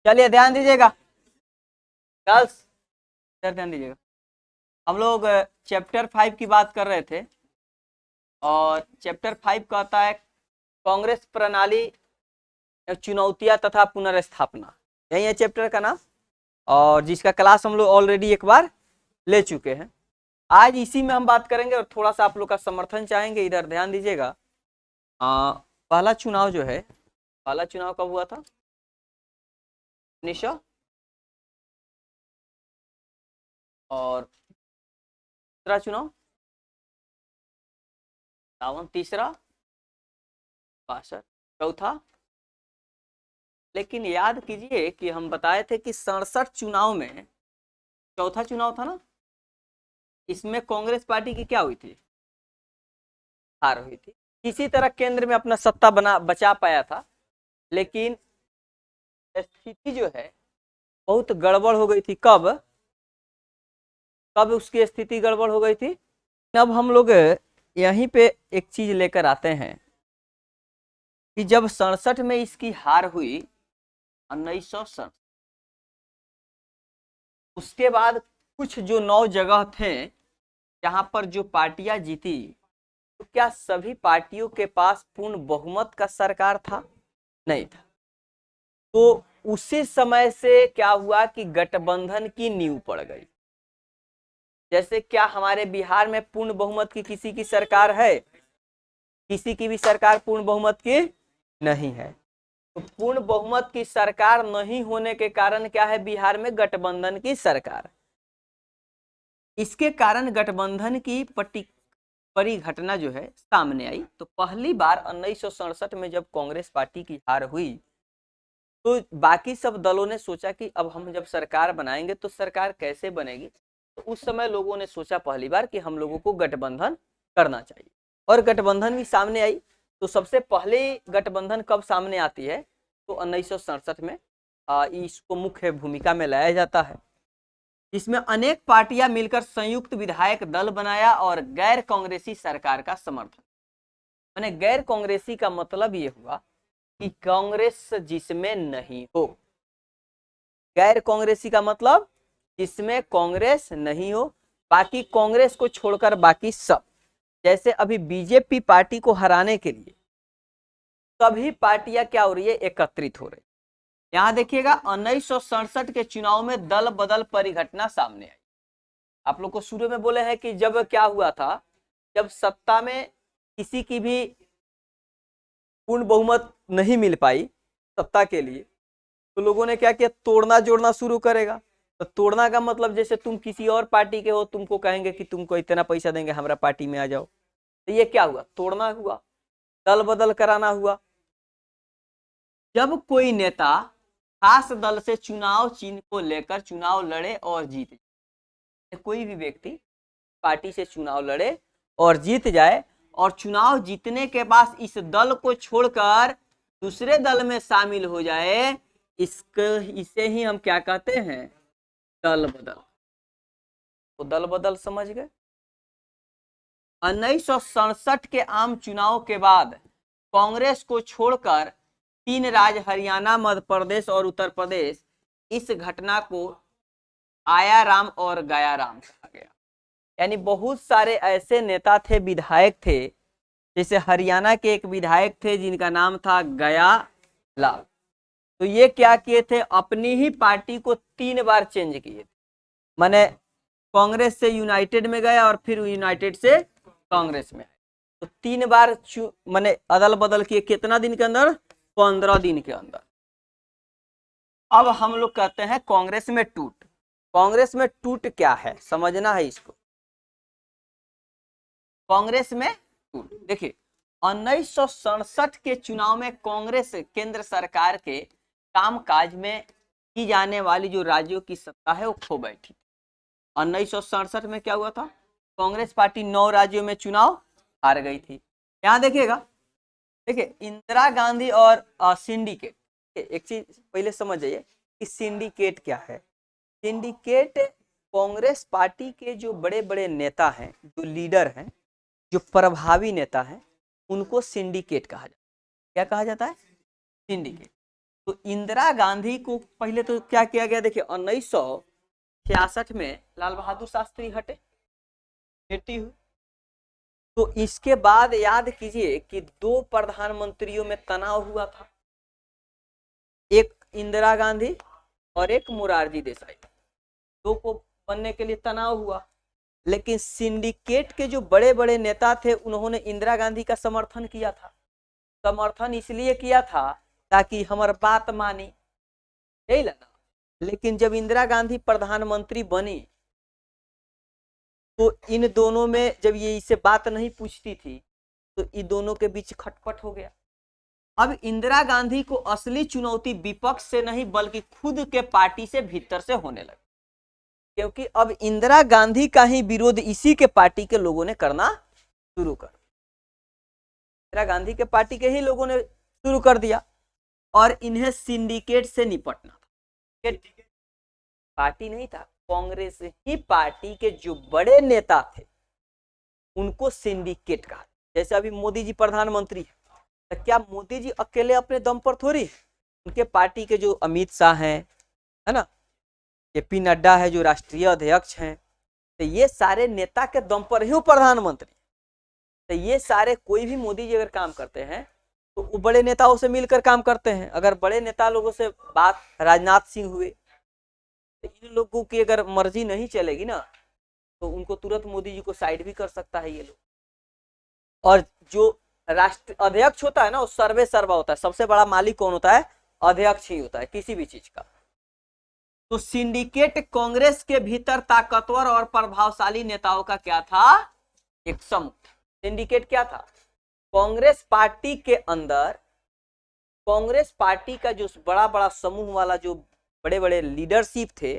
चलिए ध्यान दीजिएगा गर्ल्स, ध्यान दीजिएगा। हम लोग चैप्टर 5 की बात कर रहे थे और चैप्टर 5 कहता है कांग्रेस प्रणाली, चुनौतियां तथा पुनर्स्थापना, यही है चैप्टर का नाम, और जिसका क्लास हम लोग ऑलरेडी एक बार ले चुके हैं। आज इसी में हम बात करेंगे और थोड़ा सा आप लोग का समर्थन चाहेंगे। इधर ध्यान दीजिएगा। पहला चुनाव जो है, पहला चुनाव कब हुआ था? 1900। और दूसरा चुनाव 52, तीसरा 62, चौथा। लेकिन याद कीजिए कि हम बताए थे कि 67 चुनाव में चौथा चुनाव था ना, इसमें कांग्रेस पार्टी की क्या हुई थी? हार हुई थी। किसी तरह केंद्र में अपना सत्ता बचा पाया था, लेकिन स्थिति जो है बहुत गड़बड़ हो गई थी। कब कब उसकी स्थिति गड़बड़ हो गई थी? अब हम लोग यहीं पे एक चीज लेकर आते हैं कि जब 67 में इसकी हार हुई, 1967, उसके बाद कुछ जो 9 जगह थे जहां पर जो पार्टियां जीती, तो क्या सभी पार्टियों के पास पूर्ण बहुमत का सरकार था? नहीं था। तो उसी समय से क्या हुआ कि गठबंधन की नींव पड़ गई। जैसे क्या हमारे बिहार में पूर्ण बहुमत की किसी की सरकार है? किसी की भी सरकार पूर्ण बहुमत की नहीं है। तो पूर्ण बहुमत की सरकार नहीं होने के कारण क्या है, बिहार में गठबंधन की सरकार। इसके कारण गठबंधन की बड़ी घटना जो है सामने आई। तो पहली बार 1967 में जब कांग्रेस पार्टी की हार हुई, तो बाकी सब दलों ने सोचा कि अब हम जब सरकार बनाएंगे तो सरकार कैसे बनेगी। तो उस समय लोगों ने सोचा पहली बार कि हम लोगों को गठबंधन करना चाहिए, और गठबंधन भी सामने आई। तो सबसे पहले गठबंधन कब सामने आती है? तो 1967 में इसको मुख्य भूमिका में लाया जाता है, जिसमें अनेक पार्टियां मिलकर संयुक्त विधायक दल बनाया और गैर कांग्रेसी सरकार का समर्थन। मैंने गैर कांग्रेसी का मतलब ये हुआ कि कांग्रेस जिसमें नहीं हो। गैर कांग्रेसी का मतलब जिसमें कांग्रेस नहीं हो, बाकी कांग्रेस को छोड़कर बाकी सब। जैसे अभी बीजेपी पार्टी को हराने के लिए सभी पार्टियां क्या हो रही है, एकत्रित हो रही। यहां देखिएगा 1967 के चुनाव में दल बदल परिघटना सामने आई। आप लोग को शुरू में बोले हैं कि जब क्या हुआ था, जब सत्ता में किसी की भी पूर्ण बहुमत नहीं मिल पाई सत्ता के लिए, तो लोगों ने क्या किया, तोड़ना जोड़ना शुरू करेगा। तो तोड़ना का मतलब जैसे तुम किसी और पार्टी के हो, तुमको कहेंगे कि तुमको इतना पैसा देंगे, हमारा पार्टी में आ जाओ। तो ये क्या हुआ, तोड़ना हुआ, दल बदल कराना हुआ। जब कोई नेता खास दल से चुनाव चिन्ह को लेकर चुनाव लड़े और जीते, कोई भी व्यक्ति पार्टी से चुनाव लड़े और जीत जाए, और चुनाव जीतने के बाद इस दल को छोड़कर दूसरे दल में शामिल हो जाए, इसे ही हम क्या कहते हैं, दल बदल। तो दल बदल समझ गए। 1967 के आम चुनाव के बाद कांग्रेस को छोड़कर 3 राज्य हरियाणा, मध्य प्रदेश और उत्तर प्रदेश, इस घटना को आया राम और गया राम कहा गया। यानी बहुत सारे ऐसे नेता थे, विधायक थे, जैसे हरियाणा के एक विधायक थे जिनका नाम था गया लाल। तो ये क्या किए थे, अपनी ही पार्टी को 3 बार चेंज किए थे। माने कांग्रेस से यूनाइटेड में गए और फिर यूनाइटेड से कांग्रेस में आए। तो 3 बार माने अदल बदल किए। कितना दिन के अंदर? 15 दिन के अंदर। अब हम लोग कहते हैं कांग्रेस में टूट। कांग्रेस में टूट क्या है, समझना है इसको। कांग्रेस में टूट, देखिए 1967 के चुनाव में कांग्रेस केंद्र सरकार के कामकाज में की जाने वाली जो राज्यों की सत्ता है वो खो बैठी। 1967 में क्या हुआ था, कांग्रेस पार्टी 9 राज्यों में चुनाव हार गई थी। यहां देखिएगा, देखिए इंदिरा गांधी और सिंडिकेट। एक चीज पहले समझ जाइए कि सिंडिकेट क्या है। सिंडिकेट कांग्रेस पार्टी के जो बड़े बड़े नेता हैं, जो लीडर हैं, जो प्रभावी नेता हैं, उनको सिंडिकेट कहा जाता है। क्या कहा जाता है? सिंडिकेट। तो इंदिरा गांधी को पहले तो क्या किया गया, देखिए 1966 में लाल बहादुर शास्त्री हटे, मृत्यु हुई। तो इसके बाद याद कीजिए कि दो प्रधानमंत्रियों में तनाव हुआ था, एक इंदिरा गांधी और एक मोरारजी देसाई, दो को बनने के लिए तनाव हुआ। लेकिन सिंडिकेट के जो बड़े बड़े नेता थे उन्होंने इंदिरा गांधी का समर्थन किया था। समर्थन इसलिए किया था ताकि हमारी बात मानी, यही लगा। लेकिन जब इंदिरा गांधी प्रधानमंत्री बनी तो इन दोनों में जब ये इसे बात नहीं पूछती थी तो इन दोनों के बीच खटपट हो गया। अब इंदिरा गांधी को असली चुनौती विपक्ष से नहीं बल्कि खुद के पार्टी से भीतर से होने लगी, क्योंकि अब इंदिरा गांधी का ही विरोध इसी के पार्टी के लोगों ने करना शुरू कर, इंदिरा गांधी के पार्टी के ही लोगों ने शुरू कर दिया और इन्हें सिंडिकेट से निपटना था। पार्टी नहीं था, कांग्रेस ही पार्टी के जो बड़े नेता थे उनको सिंडिकेट कहा। जैसे अभी मोदी जी प्रधानमंत्री है, तो क्या मोदी जी अकेले अपने दम पर थोड़ी, उनके पार्टी के जो अमित शाह हैं, है ना, जेपी नड्डा है जो राष्ट्रीय अध्यक्ष हैं, तो ये सारे नेता के दम पर ही प्रधानमंत्री। तो ये सारे कोई भी मोदी जी अगर काम करते हैं तो वो बड़े नेताओं से मिलकर काम करते हैं। अगर बड़े नेता लोगों से बात, राजनाथ सिंह हुए, तो इन लोगों की अगर मर्जी नहीं चलेगी ना तो उनको तुरंत मोदी जी को साइड भी कर सकता है ये लोग। और जो राष्ट्र अध्यक्ष होता है ना वो सर्वे सर्वा होता है, सबसे बड़ा मालिक कौन होता है, अध्यक्ष ही होता है किसी भी चीज का। तो सिंडिकेट कांग्रेस के भीतर ताकतवर और प्रभावशाली नेताओं का क्या था, एक समूह। सिंडिकेट क्या था, कांग्रेस पार्टी के अंदर कांग्रेस पार्टी का जो बड़ा बड़ा समूह वाला जो बड़े बड़े लीडरशिप थे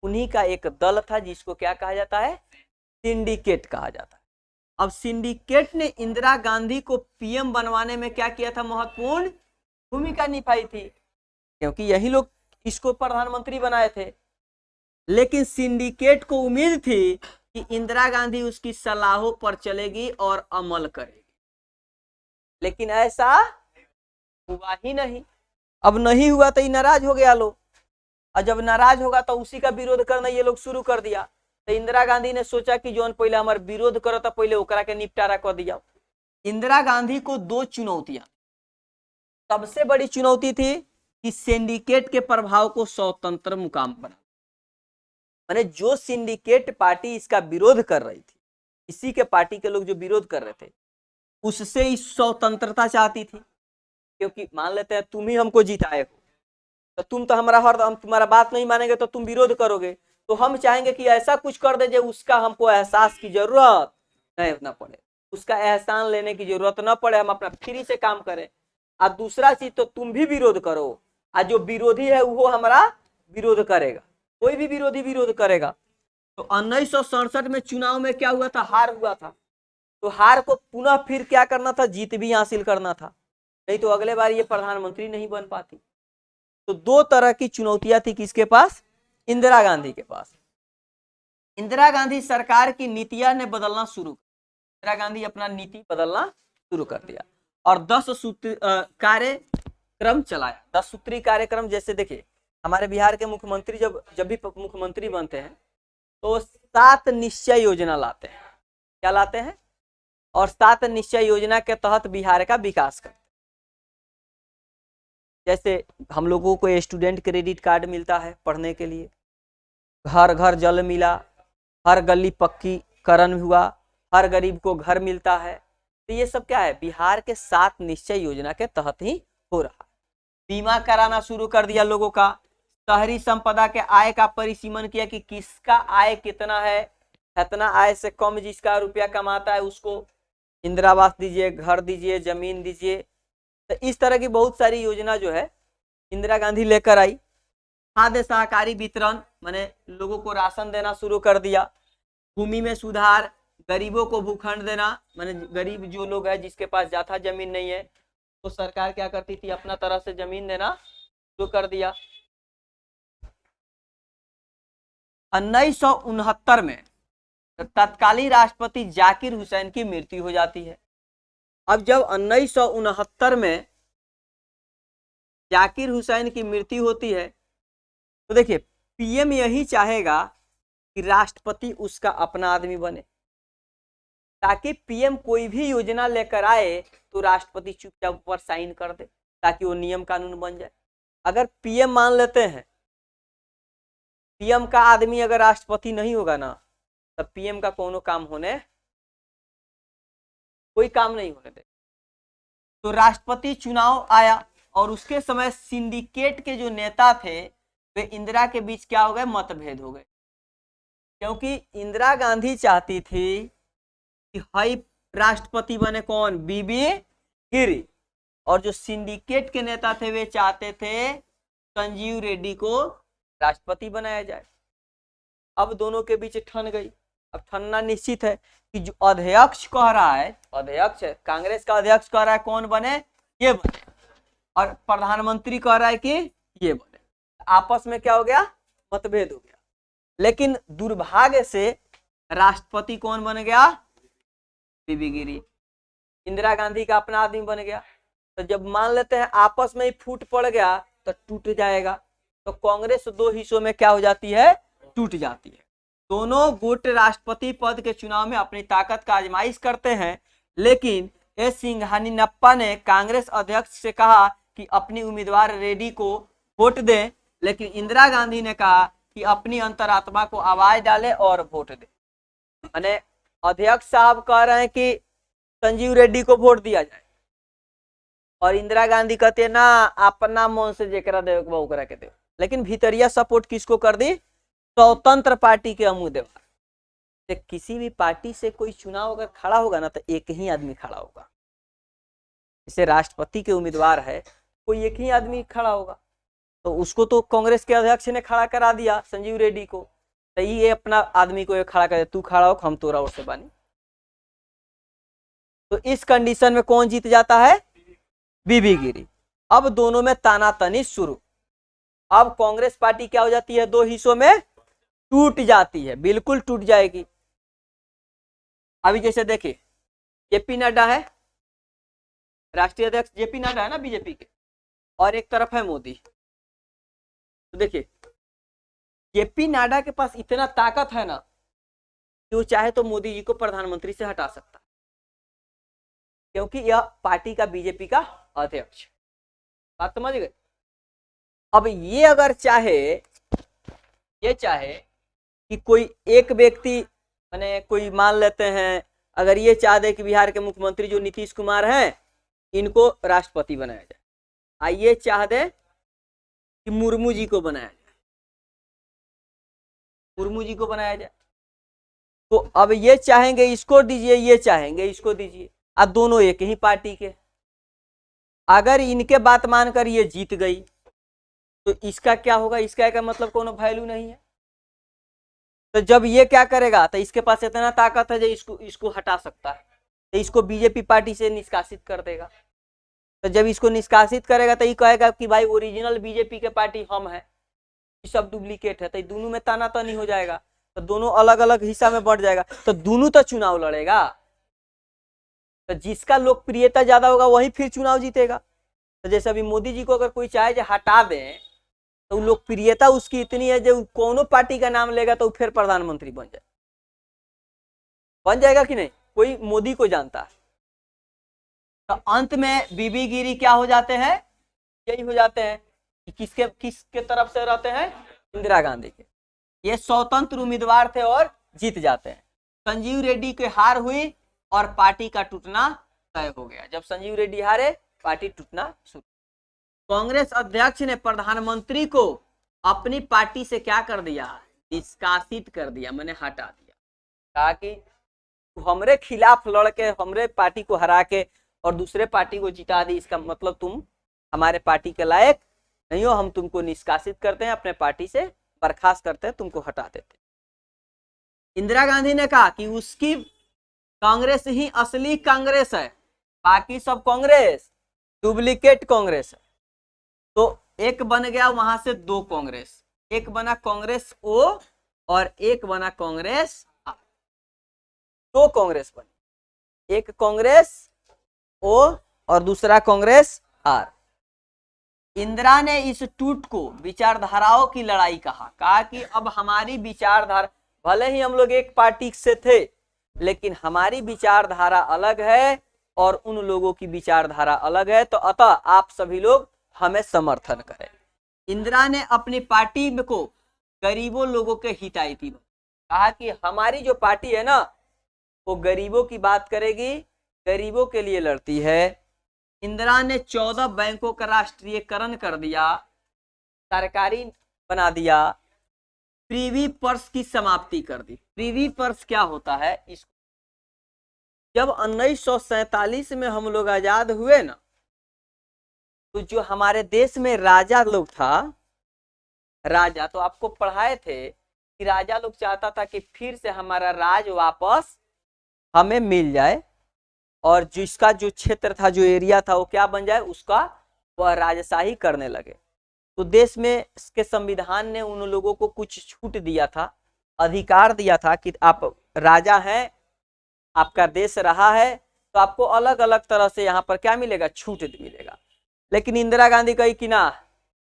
उन्हीं का एक दल था जिसको क्या कहा जाता है, सिंडिकेट कहा जाता है। अब सिंडिकेट ने इंदिरा गांधी को पीएम बनवाने में क्या किया था, महत्वपूर्ण भूमिका निभाई थी, क्योंकि यही लोग इसको प्रधानमंत्री बनाए थे। लेकिन सिंडिकेट को उम्मीद थी कि इंदिरा गांधी उसकी सलाहों पर चलेगी और अमल करेगी, लेकिन ऐसा हुआ ही नहीं। अब नहीं हुआ तो ये नाराज हो गया लोग, और जब नाराज होगा तो उसी का विरोध करना ये लोग शुरू कर दिया। तो इंदिरा गांधी ने सोचा कि जो पहले हमारे विरोध करो तो पहले ओकरा के निपटारा कर दिया। इंदिरा गांधी को दो चुनौतियां, सबसे बड़ी चुनौती थी कि सिंडिकेट के प्रभाव को स्वतंत्र मुकाम बना, माने जो सिंडिकेट पार्टी इसका विरोध कर रही थी, इसी के पार्टी के लोग जो विरोध कर रहे थे उससे इस स्वतंत्रता चाहती थी। क्योंकि मान लेते हैं तुम ही हमको जिताए हो तो तुम तो हमारा हम तुम्हारा बात नहीं मानेंगे तो तुम विरोध करोगे, तो हम चाहेंगे कि ऐसा कुछ कर दे जो उसका हमको एहसास की जरूरत नहीं ना पड़े, उसका एहसान लेने की जरूरत ना पड़े, हम अपना फ्री से काम करें। और दूसरा चीज तो तुम भी विरोध करो, और जो विरोधी है वो हमारा विरोध करेगा, कोई भी विरोधी विरोध करेगा। तो 1967 में चुनाव में क्या हुआ था, हार हुआ था। तो हार को पुनः फिर क्या करना था, जीत भी हासिल करना था, नहीं तो अगले बार ये प्रधानमंत्री नहीं बन पाती। तो दो तरह की चुनौतियां थी किसके पास, इंदिरा गांधी के पास। इंदिरा गांधी सरकार की नीतियां ने बदलना शुरू, इंदिरा गांधी अपना नीति बदलना शुरू कर दिया और 10 सूत्री कार्यक्रम चलाया। 10 सूत्री कार्यक्रम, जैसे देखिए हमारे बिहार के मुख्यमंत्री जब भी मुख्यमंत्री बनते हैं तो 7 निश्चय योजना लाते हैं। क्या लाते हैं, और 7 निश्चय योजना के तहत बिहार का विकास करते हैं। जैसे हम लोगों को स्टूडेंट क्रेडिट कार्ड मिलता है पढ़ने के लिए, घर घर जल मिला, हर गली पक्की करण हुआ, हर गरीब को घर मिलता है। तो ये सब क्या है, बिहार के 7 निश्चय योजना के तहत ही हो रहा है। बीमा कराना शुरू कर दिया लोगों का, शहरी संपदा के आय का परिसीमन किया कि किसका आय कितना है, इतना आय से कम जिसका रुपया कमाता है उसको इंदिरा आवास दीजिए, घर दीजिए, जमीन दीजिए। तो इस तरह की बहुत सारी योजना जो है इंदिरा गांधी लेकर आई। खाद्य सहकारी वितरण, माने लोगों को राशन देना शुरू कर दिया। भूमि में सुधार, गरीबों को भूखंड देना, माने गरीब जो लोग है जिसके पास ज्यादा जमीन नहीं है तो सरकार क्या करती थी, अपना तरह से जमीन देना शुरू कर दिया। 1969 में तत्कालीन राष्ट्रपति जाकिर हुसैन की मृत्यु हो जाती है। अब जब 1969 में जाकिर हुसैन की मृत्यु होती है, तो देखिए पीएम यही चाहेगा कि राष्ट्रपति उसका अपना आदमी बने, ताकि पीएम कोई भी योजना लेकर आए तो राष्ट्रपति चुपचाप ऊपर साइन कर दे, ताकि वो नियम कानून बन जाए। अगर पीएम मान लेते हैं, पीएम का आदमी अगर राष्ट्रपति नहीं होगा ना, तब पीएम का कोनो काम कोई काम नहीं होने दे। तो राष्ट्रपति चुनाव आया और उसके समय सिंडिकेट के जो नेता थे वे इंदिरा के बीच क्या हो गए, मतभेद हो गए, क्योंकि इंदिरा गांधी चाहती थी कि हाई राष्ट्रपति बने कौन, बीबी गिरी, और जो सिंडिकेट के नेता थे वे चाहते थे संजीव रेड्डी को राष्ट्रपति बनाया जाए। अब दोनों के बीच ठन गई। अब ठनना निश्चित है कि जो अध्यक्ष कह रहा है, अध्यक्ष है कांग्रेस का, अध्यक्ष कह रहा है कौन बने, ये बने, और प्रधानमंत्री कह रहा है कि ये बने। आपस में क्या हो गया, मतभेद हो गया। लेकिन दुर्भाग्य से राष्ट्रपति कौन बन गया, बीबी गिरी, इंदिरा गांधी का अपना आदमी बन गया। तो जब मान लेते हैं आपस में ही फूट पड़ गया तो टूट जाएगा, तो कांग्रेस दो हिस्सों में क्या हो जाती है, टूट जाती है। दोनों गुट राष्ट्रपति पद के चुनाव में अपनी ताकत का आजमाइश करते हैं, लेकिन एस सिंघानियप्पा ने कांग्रेस अध्यक्ष से कहा कि अपनी उम्मीदवार रेड्डी को वोट दें, लेकिन इंदिरा गांधी ने कहा कि अपनी अंतरात्मा को आवाज डाले और वोट दे। माने अध्यक्ष साहब कह रहे हैं कि संजीव रेड्डी को वोट दिया जाए, और इंदिरा गांधी कहते ना अपना मन से जेकरा देवे के ओकरा के दे। लेकिन भीतरिया सपोर्ट किसको कर दी, स्वतंत्र पार्टी के उम्मीदवार। किसी भी पार्टी से कोई चुनाव अगर खड़ा होगा ना, तो एक ही आदमी खड़ा होगा। जैसे राष्ट्रपति के उम्मीदवार है, कोई एक ही आदमी खड़ा होगा, तो उसको तो कांग्रेस के अध्यक्ष ने खड़ा करा दिया संजीव रेड्डी को, तो ये अपना आदमी को खड़ा कर, तू खड़ा हो हम तोरा ओर से बानी। तो इस कंडीशन में कौन जीत जाता है, बीबी गिरी। अब दोनों में तानातनी शुरू। अब कांग्रेस पार्टी क्या हो जाती है, दो हिस्सों में टूट जाती है, बिल्कुल टूट जाएगी। अभी जैसे देखिए जेपी नड्डा है, राष्ट्रीय अध्यक्ष जेपी नड्डा है ना बीजेपी के, और एक तरफ है मोदी। तो देखिए जेपी नड्डा के पास इतना ताकत है ना कि वो चाहे तो मोदी जी को प्रधानमंत्री से हटा सकता है, क्योंकि यह पार्टी का, बीजेपी का अध्यक्ष। बात समझ गए। अब ये अगर चाहे कि कोई एक व्यक्ति, माने कोई मान लेते हैं अगर ये चाह दे कि बिहार के मुख्यमंत्री जो नीतीश कुमार हैं इनको राष्ट्रपति बनाया जाए, आइए चाह दे कि मुर्मू जी को बनाया जाए, तो अब ये चाहेंगे इसको दीजिए, ये चाहेंगे इसको दीजिए, अब दोनों एक ही पार्टी के। अगर इनके बात मानकर ये जीत गई तो इसका क्या होगा, इसका क्या मतलब कोनो वैल्यू नहीं है। तो जब ये क्या करेगा, तो इसके पास इतना ताकत है जो इसको हटा सकता है, तो इसको बीजेपी पार्टी से निष्कासित कर देगा। तो जब इसको निष्कासित करेगा तो ये कहेगा कि भाई ओरिजिनल बीजेपी के पार्टी हम है, सब डुप्लीकेट है, तो दोनों में तानातनी हो जाएगा, तो दोनों अलग अलग हिस्सा में बढ़ जाएगा, तो दोनों तो चुनाव लड़ेगा, तो जिसका लोकप्रियता ज्यादा होगा वही फिर चुनाव जीतेगा। तो जैसे अभी मोदी जी को अगर कोई चाहे जो हटा दें, तो लोकप्रियता उसकी इतनी है जो कोनो पार्टी का नाम लेगा तो फिर प्रधानमंत्री बन जाएगा कि नहीं, कोई मोदी को जानता है। तो अंत में बीबी गिरी क्या हो जाते हैं, यही हो जाते हैं कि किसके तरफ से रहते हैं, इंदिरा गांधी के। ये स्वतंत्र उम्मीदवार थे और जीत जाते हैं। संजीव रेड्डी की हार हुई और पार्टी का टूटना तय हो गया। जब संजीव रेड्डी हारे, पार्टी टूटना शुरू। कांग्रेस अध्यक्ष ने प्रधानमंत्री को अपनी पार्टी से क्या कर दिया, निष्कासित कर दिया, मैंने हटा दिया। कहा कि हमरे खिलाफ लड़के हमरे पार्टी को हरा के और दूसरे पार्टी को जिता दी, इसका मतलब तुम हमारे पार्टी के लायक नहीं हो, हम तुमको निष्कासित करते हैं, अपने पार्टी से बर्खास्त करते हैं, तुमको हटा देते हैं। इंदिरा गांधी ने कहा कि उसकी कांग्रेस ही असली कांग्रेस है, बाकी सब कांग्रेस डुप्लीकेट कांग्रेस है। तो एक बन गया वहां से दो कांग्रेस, एक बना कांग्रेस ओ और एक बना कांग्रेस आ। दो कांग्रेस बनी, एक कांग्रेस ओ और दूसरा कांग्रेस आर। इंदिरा ने इस टूट को विचारधाराओं की लड़ाई कहा कि अब हमारी विचारधारा, भले ही हम लोग एक पार्टी से थे लेकिन हमारी विचारधारा अलग है और उन लोगों की विचारधारा अलग है, तो अतः आप सभी लोग हमें समर्थन करें। इंदिरा ने अपनी पार्टी को गरीबों लोगों के हितायती कहा कि हमारी जो पार्टी है ना वो गरीबों की बात करेगी, गरीबों के लिए लड़ती है। इंदिरा ने 14 बैंकों का राष्ट्रीयकरण कर दिया, सरकारी बना दिया, प्रीवी पर्स की समाप्ति कर दी। प्रीवी पर्स क्या होता है? इसको जब 1947 में हम लोग आजाद हुए ना, तो जो हमारे देश में राजा लोग था, राजा तो आपको पढ़ाए थे कि राजा लोग चाहता था कि फिर से हमारा राज वापस हमें मिल जाए और जिसका जो क्षेत्र था, जो एरिया था, वो क्या बन जाए, उसका वह राजशाही करने लगे। तो देश में के संविधान ने उन लोगों को कुछ छूट दिया था, अधिकार दिया था कि आप राजा हैं, आपका देश रहा है, तो आपको अलग अलग तरह से यहाँ पर क्या मिलेगा, छूट मिलेगा। लेकिन इंदिरा गांधी कही कि ना,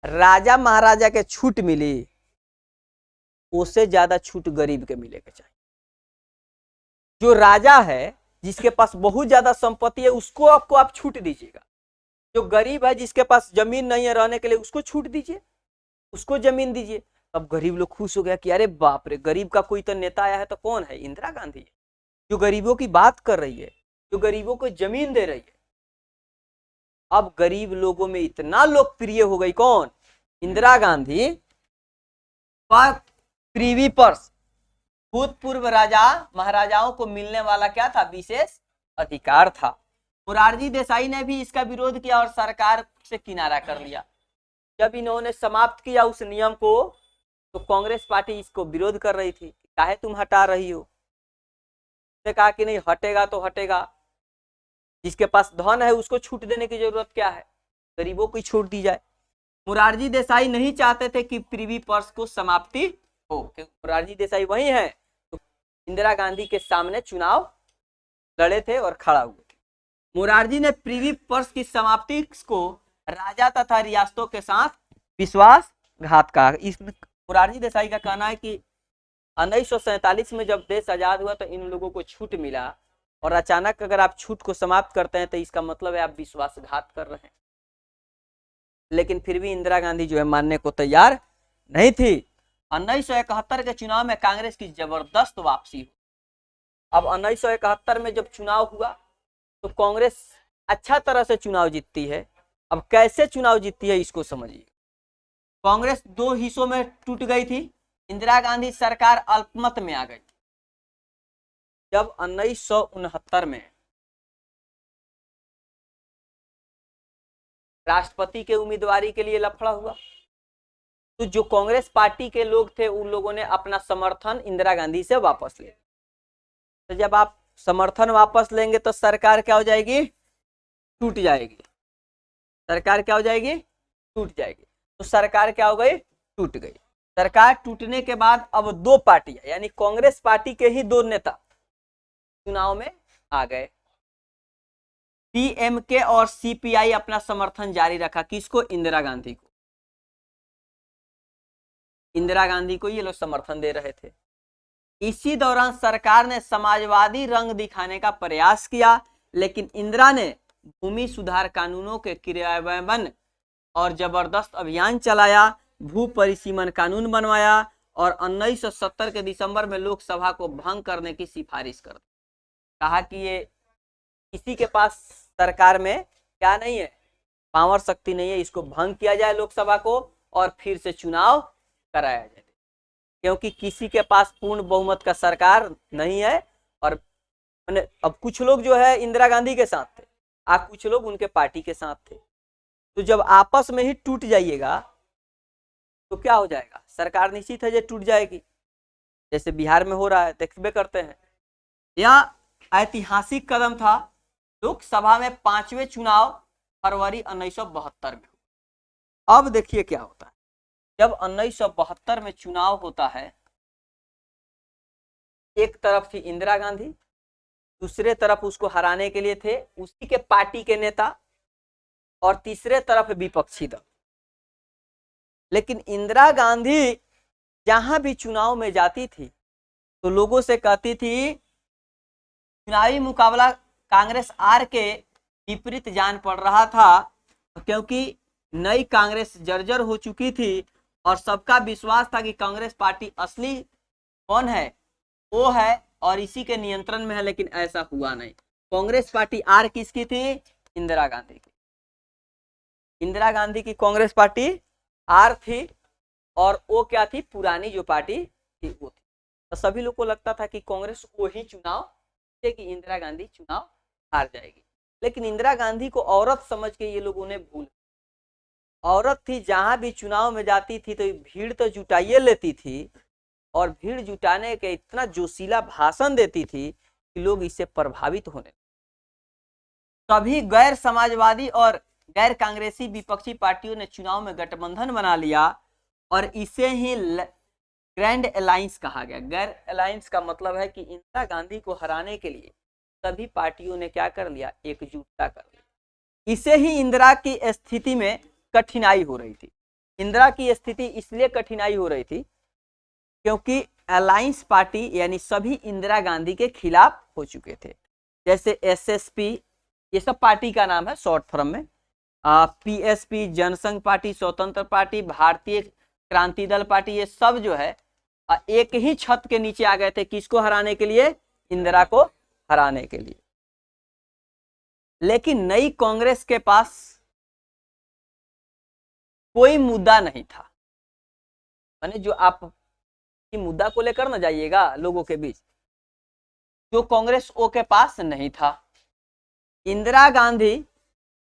राजा महाराजा के छूट मिली, उससे ज्यादा छूट गरीब के मिलेगा चाहिए। जो राजा है, जिसके पास बहुत ज्यादा संपत्ति है, उसको आपको आप छूट दीजिएगा। जो गरीब है, जिसके पास जमीन नहीं है रहने के लिए, उसको छूट दीजिए, उसको जमीन दीजिए। अब गरीब लोग खुश हो गया कि अरे बाप रे, गरीब का कोई तो नेता आया है, तो कौन है? इंदिरा गांधी है, जो गरीबों की बात कर रही है, जो गरीबों को जमीन दे रही है। अब गरीब लोगों में इतना लोकप्रिय हो गई कौन? इंदिरा गांधी। प्रीवी पर्स भूतपूर्व राजा महाराजाओं को मिलने वाला क्या था? विशेष अधिकार था। मोरारजी देसाई ने भी इसका विरोध किया और सरकार से किनारा कर लिया। जब इन्होंने समाप्त किया उस नियम को, तो कांग्रेस पार्टी इसको विरोध कर रही थी, काहे तुम हटा रही हो? उसने कहा कि नहीं, हटेगा तो हटेगा, जिसके पास धन है उसको छूट देने की जरूरत क्या है, गरीबों को छूट दी जाए। मोरारजी देसाई नहीं चाहते थे कि प्रीवी पर्स को समाप्ति हो, क्योंकि मोरारजी देसाई वही है तो इंदिरा गांधी के सामने चुनाव लड़े थे और खड़ा हुए थे। मोरारजी ने प्रीवी पर्स की समाप्ति को राजा तथा रियासतों के साथ विश्वासघात कहा। इस मोरारजी देसाई का कहना है कि 1947 में जब देश आजाद हुआ तो इन लोगों को छूट मिला, और अचानक अगर आप छूट को समाप्त करते हैं तो इसका मतलब है आप विश्वासघात कर रहे हैं। लेकिन फिर भी इंदिरा गांधी जो है मानने को तैयार नहीं थी। 1971 के चुनाव में कांग्रेस की जबरदस्त वापसी हुई। अब 1971 में जब चुनाव हुआ तो कांग्रेस अच्छा तरह से चुनाव जीतती है। अब कैसे चुनाव जीतती है इसको समझिए। कांग्रेस दो हिस्सों में टूट गई थी। इंदिरा गांधी सरकार अल्पमत में आ गई। जब 1969 में राष्ट्रपति के उम्मीदवारी के लिए लफड़ा हुआ, तो जो कांग्रेस पार्टी के लोग थे उन लोगों ने अपना समर्थन इंदिरा गांधी से वापस लिया। तो जब आप समर्थन वापस लेंगे तो सरकार क्या हो जाएगी? टूट जाएगी। सरकार क्या हो जाएगी? टूट जाएगी। तो सरकार क्या हो गई? टूट गई। सरकार टूटने के बाद अब दो पार्टियां, यानी कांग्रेस पार्टी के ही दो नेता चुनाव में आ गए। डीएमके और सीपीआई अपना समर्थन जारी रखा। किसको? इंदिरा गांधी को। इंदिरा गांधी को ये लोग समर्थन दे रहे थे। इसी दौरान सरकार ने समाजवादी रंग दिखाने का प्रयास किया, लेकिन इंदिरा ने भूमि सुधार कानूनों के क्रियान्वयन और जबरदस्त अभियान चलाया, भू परिसीमन कानून बनवाया और 1970 के दिसंबर में लोकसभा को भंग करने की सिफारिश कर दी। कहा कि ये किसी के पास सरकार में क्या नहीं है, पावर शक्ति नहीं है, इसको भंग किया जाए लोकसभा को और फिर से चुनाव कराया जाए, क्योंकि किसी के पास पूर्ण बहुमत का सरकार नहीं है। और अब कुछ लोग जो है इंदिरा गांधी के साथ थे, कुछ लोग उनके पार्टी के साथ थे। तो जब आपस में ही टूट जाइएगा तो क्या हो जाएगा? सरकार निश्चित है जो टूट जाएगी, जैसे बिहार में हो रहा है, देखबे करते हैं। यह ऐतिहासिक कदम था। लोकसभा में 5वें चुनाव फरवरी 1972 में। अब देखिए क्या होता है। जब 1972 में चुनाव होता है, एक तरफ थी इंदिरा गांधी, दूसरे तरफ उसको हराने के लिए थे उसी के पार्टी के नेता, और तीसरे तरफ विपक्षी दल। लेकिन इंदिरा गांधी जहां भी चुनाव में जाती थी तो लोगों से कहती थी चुनावी मुकाबला कांग्रेस आर के विपरीत जान पड़ रहा था, क्योंकि नई कांग्रेस जर्जर हो चुकी थी और सबका विश्वास था कि कांग्रेस पार्टी असली कौन है, वो है और इसी के नियंत्रण में है। लेकिन ऐसा हुआ नहीं। कांग्रेस पार्टी आर किसकी थी? इंदिरा गांधी की। इंदिरा गांधी की कांग्रेस पार्टी आर थी और वो क्या थी? पुरानी जो पार्टी थी वो थी। तो सभी लोग को लगता था कि कांग्रेस वही चुनाव कि इंदिरा गांधी चुनाव हार जाएगी। लेकिन इंदिरा गांधी को औरत समझ के ये लोगों ने भूल, औरत थी, जहां भी चुनाव में जाती थी तो भीड़ तो जुटाइए लेती थी और भीड़ जुटाने के इतना जोशीला भाषण देती थी कि लोग इससे प्रभावित होने। सभी गैर समाजवादी और गैर कांग्रेसी विपक्षी पार्टियों ने चुनाव में गठबंधन बना लिया और इसे ही ग्रैंड अलायंस कहा गया। ग्रैंड अलायंस का मतलब है कि इंदिरा गांधी को हराने के लिए सभी पार्टियों ने क्या कर लिया? एकजुटता कर लिया। इसे ही इंदिरा की स्थिति में कठिनाई हो रही थी। इंदिरा की स्थिति इसलिए कठिनाई हो रही थी क्योंकि अलायंस पार्टी यानी सभी इंदिरा गांधी के खिलाफ हो चुके थे। जैसे एसएसपी, ये सब पार्टी का नाम है शॉर्ट फॉर्म में। पीएसपी, जनसंघ पार्टी, स्वतंत्र पार्टी, भारतीय क्रांति दल पार्टी, ये सब जो है एक ही छत के नीचे आ गए थे। किसको हराने के लिए? इंदिरा को हराने के लिए। लेकिन नई कांग्रेस के पास कोई मुद्दा नहीं था। माने जो आप की मुद्दा को लेकर ना जाइएगा लोगों के बीच, जो कांग्रेस ओ के पास नहीं था। इंदिरा गांधी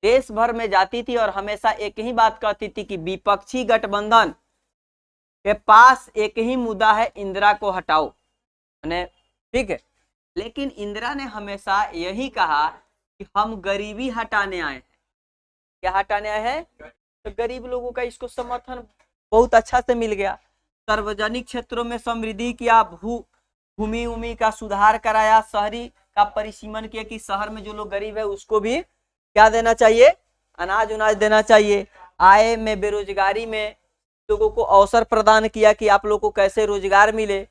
देश भर में जाती थी और हमेशा एक ही बात कहती थी कि विपक्षी गठबंधन के पास एक ही मुद्दा है, इंदिरा को हटाओ। ठीक है। लेकिन इंदिरा ने हमेशा यही कहा कि हम गरीबी हटाने आए हैं। क्या हटाने आए हैं? तो गरीब लोगों का इसको समर्थन बहुत अच्छा से मिल गया। सार्वजनिक क्षेत्रों में समृद्धि किया, भूमि का सुधार कराया, शहरी का परिसीमन किया कि शहर में जो लोग गरीब है उसको भी क्या देना चाहिए? अनाज उनाज देना चाहिए। आय में, बेरोजगारी में लोगों को अवसर प्रदान किया कि आप लोगों को कैसे रोजगार मिले।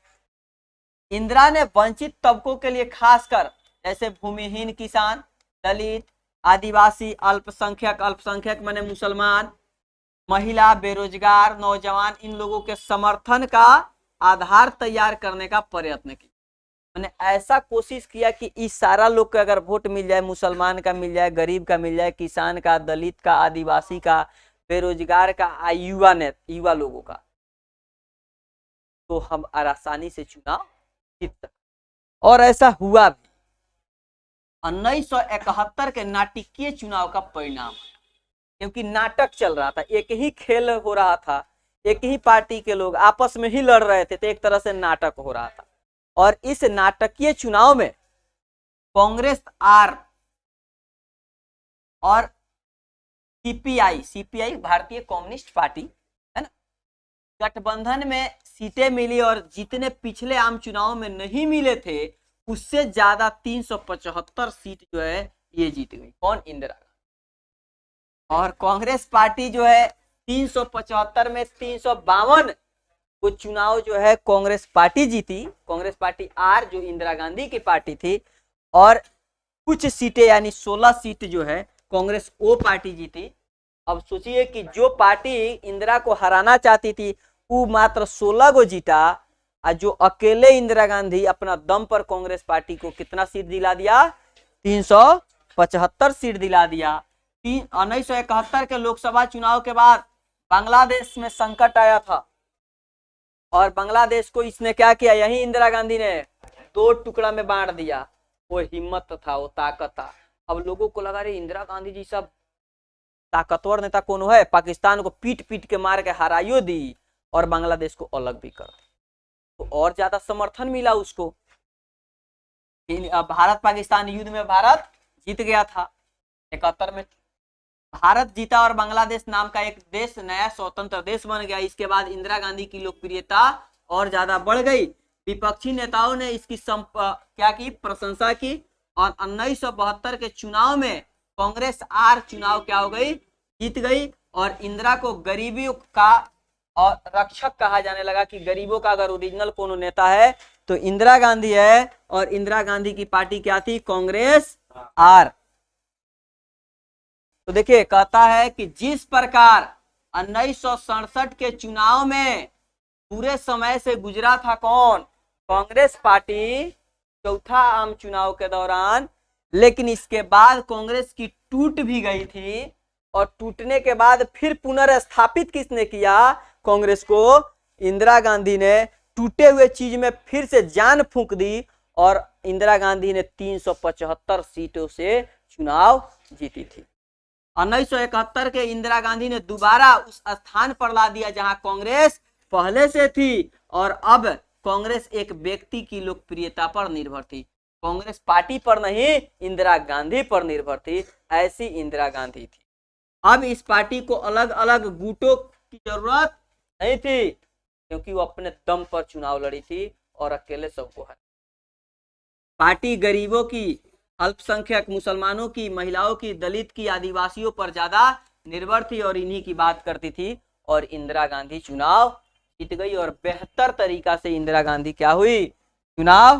इंदिरा ने वंचित तबकों के लिए खासकर जैसे भूमिहीन किसान, दलित, आदिवासी, अल्पसंख्यक माने मुसलमान, महिला, बेरोजगार, नौजवान, इन लोगों के समर्थन का आधार तैयार करने का प्रयत्न किया। मैंने ऐसा कोशिश किया कि इस सारा लोग का अगर वोट मिल जाए, मुसलमान का मिल जाए, गरीब का मिल जाए, किसान का, दलित का, आदिवासी का, बेरोजगार का, युवा लोगों का, तो हम आसानी से चुनाव जीत सकते। और ऐसा हुआ भी। 1971 के नाटकीय चुनाव का परिणाम, क्योंकि नाटक चल रहा था, एक ही खेल हो रहा था, एक ही पार्टी के लोग आपस में ही लड़ रहे थे, तो एक तरह से नाटक हो रहा था। और इस नाटकीय चुनाव में कांग्रेस आर और सीपीआई भारतीय कम्युनिस्ट पार्टी है ना, गठबंधन में सीटें मिली और जितने पिछले आम चुनाव में नहीं मिले थे उससे ज्यादा 375 सीट जो है ये जीत गई। कौन? इंदिरा। और कांग्रेस पार्टी जो है 375 में 352 वो चुनाव जो है कांग्रेस पार्टी जीती। कांग्रेस पार्टी आर जो इंदिरा गांधी की पार्टी थी, और कुछ सीटें यानी 16 सीट जो है कांग्रेस ओ पार्टी जीती। अब सोचिए कि जो पार्टी इंदिरा को हराना चाहती थी वो मात्र 16 को जीता, और जो अकेले इंदिरा गांधी अपना दम पर कांग्रेस पार्टी को कितना सीट दिला दिया? 375 सीट दिला दिया। 1971 के लोकसभा चुनाव के बाद बांग्लादेश में संकट आया था और बांग्लादेश को इसने क्या किया? यही इंदिरा गांधी ने 2 टुकड़ा में बांट दिया। वो हिम्मत था, वो ताकत था। अब लोगों को लगा रही इंदिरा गांधी जी सब ताकतवर नेता कौन है, पाकिस्तान को पीट पीट के मार के हराइयो दी और बांग्लादेश को अलग भी कर, तो और ज्यादा समर्थन मिला उसको। भारत पाकिस्तान युद्ध में भारत जीत गया था। 71 में भारत जीता और बांग्लादेश नाम का एक देश नया स्वतंत्र देश बन गया। इसके बाद इंदिरा गांधी की लोकप्रियता और ज्यादा बढ़ गई। विपक्षी नेताओं ने इसकी क्या की? प्रशंसा की। और 1972 के चुनाव में कांग्रेस आर चुनाव क्या हो गई? जीत गई और इंदिरा को गरीबी का और रक्षक कहा जाने लगा कि गरीबों का अगर ओरिजिनल कोनो नेता है तो इंदिरा गांधी है। और इंदिरा गांधी की पार्टी क्या थी? कांग्रेस आर। तो देखिए कहता है कि जिस प्रकार 1967 के चुनाव में पूरे समय से गुजरा था कौन? कांग्रेस पार्टी चौथा आम चुनाव के दौरान, लेकिन इसके बाद कांग्रेस की टूट भी गई थी। और टूटने के बाद फिर पुनर्स्थापित किसने किया कांग्रेस को? इंदिरा गांधी ने टूटे हुए चीज में फिर से जान फूंक दी और इंदिरा गांधी ने 375 सीटों से चुनाव जीती थी। 1971 के इंदिरा गांधी ने दोबारा उस स्थान पर ला दिया जहां कांग्रेस पहले से थी। और अब कांग्रेस एक व्यक्ति की लोकप्रियता पर निर्भर थी, कांग्रेस पार्टी पर नहीं, इंदिरा गांधी पर निर्भर थी। ऐसी इंदिरा गांधी थी। अब इस पार्टी को अलग अलग गुटों की जरूरत नहीं थी, क्योंकि वो अपने दम पर चुनाव लड़ी थी और अकेले सबको है। पार्टी गरीबों की, अल्पसंख्यक मुसलमानों की, महिलाओं की, दलित की, आदिवासियों पर ज्यादा निर्भर थी और इन्हीं की बात करती थी। और इंदिरा गांधी चुनाव जीत गई और बेहतर तरीका से इंदिरा गांधी क्या हुई? चुनाव